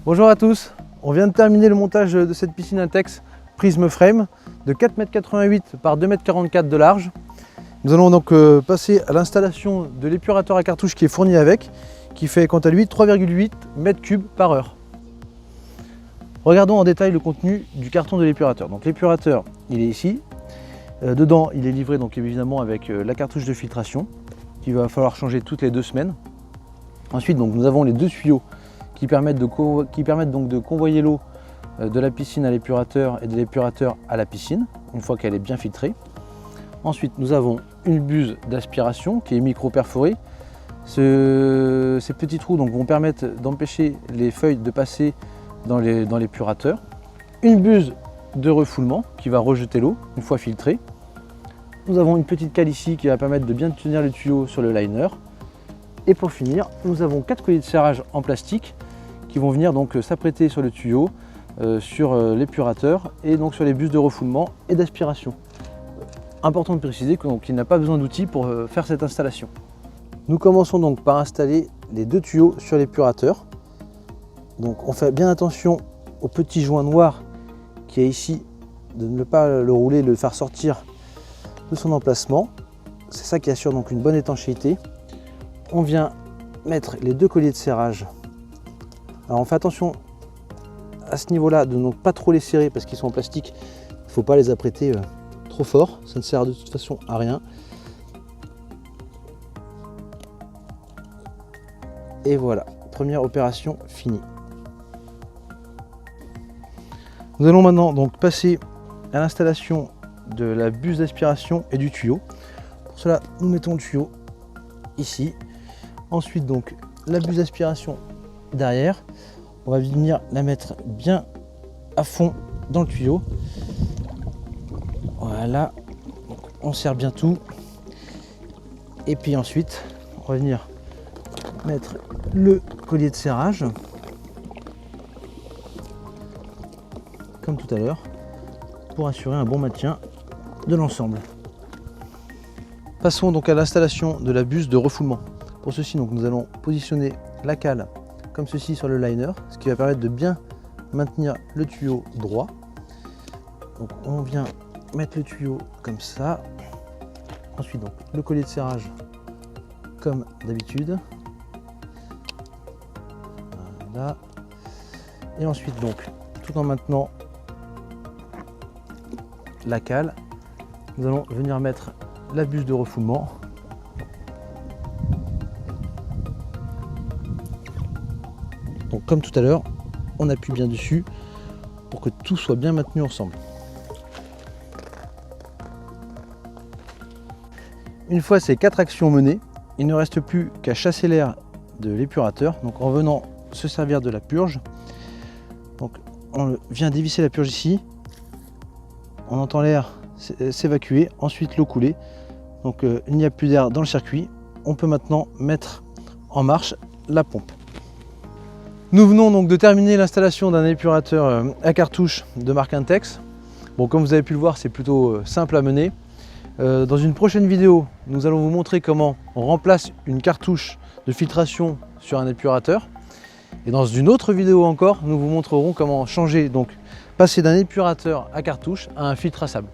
Bonjour à tous, on vient de terminer le montage de cette piscine Intex Prism Frame de 4,88 m par 2,44 m de large. Nous allons donc passer à l'installation de l'épurateur à cartouche qui est fourni avec, qui fait quant à lui 3,8 m3 par heure. Regardons en détail le contenu du carton de l'épurateur. Donc l'épurateur, il est ici. Dedans, il est livré donc évidemment avec la cartouche de filtration qu'il va falloir changer toutes les 2 semaines. Ensuite, donc, nous avons les 2 tuyaux qui permettent donc de convoyer l'eau de la piscine à l'épurateur et de l'épurateur à la piscine, une fois qu'elle est bien filtrée. Ensuite, nous avons une buse d'aspiration qui est micro-perforée. Ces petits trous donc, vont permettre d'empêcher les feuilles de passer dans l'épurateur. Une buse de refoulement qui va rejeter l'eau une fois filtrée. Nous avons une petite cale ici qui va permettre de bien tenir le tuyau sur le liner. Et pour finir, nous avons 4 colliers de serrage en plastique qui vont venir donc s'apprêter sur le tuyau, sur l'épurateur et donc sur les buses de refoulement et d'aspiration. Important de préciser qu'il n'a pas besoin d'outils pour faire cette installation. Nous commençons donc par installer les 2 tuyaux sur l'épurateur. Donc on fait bien attention au petit joint noir qui est ici, de ne pas le rouler, de le faire sortir de son emplacement. C'est ça qui assure donc une bonne étanchéité. On vient mettre les 2 colliers de serrage. Alors on fait attention à ce niveau-là de ne pas trop les serrer parce qu'ils sont en plastique. Il ne faut pas les apprêter trop fort, ça ne sert de toute façon à rien. Et voilà, première opération finie. Nous allons maintenant donc passer à l'installation de la buse d'aspiration et du tuyau. Pour cela, nous mettons le tuyau ici. Ensuite donc la buse d'aspiration derrière, on va venir la mettre bien à fond dans le tuyau. Voilà, donc on serre bien tout. Et puis ensuite, on va venir mettre le collier de serrage, comme tout à l'heure, pour assurer un bon maintien de l'ensemble. Passons donc à l'installation de la buse de refoulement. Pour ceci, donc, nous allons positionner la cale comme ceci sur le liner, ce qui va permettre de bien maintenir le tuyau droit. Donc on vient mettre le tuyau comme ça. Ensuite donc le collier de serrage comme d'habitude. Voilà. Et ensuite donc, tout en maintenant la cale, nous allons venir mettre la buse de refoulement. Donc comme tout à l'heure, on appuie bien dessus pour que tout soit bien maintenu ensemble. Une fois ces 4 actions menées, il ne reste plus qu'à chasser l'air de l'épurateur, donc en venant se servir de la purge. Donc on vient dévisser la purge ici, on entend l'air s'évacuer, ensuite l'eau couler. Donc il n'y a plus d'air dans le circuit, on peut maintenant mettre en marche la pompe. Nous venons donc de terminer l'installation d'un épurateur à cartouche de marque Intex. Bon, comme vous avez pu le voir, c'est plutôt simple à mener. Dans une prochaine vidéo, nous allons vous montrer comment on remplace une cartouche de filtration sur un épurateur. Et dans une autre vidéo encore, nous vous montrerons comment changer, donc passer d'un épurateur à cartouche à un filtre à sable.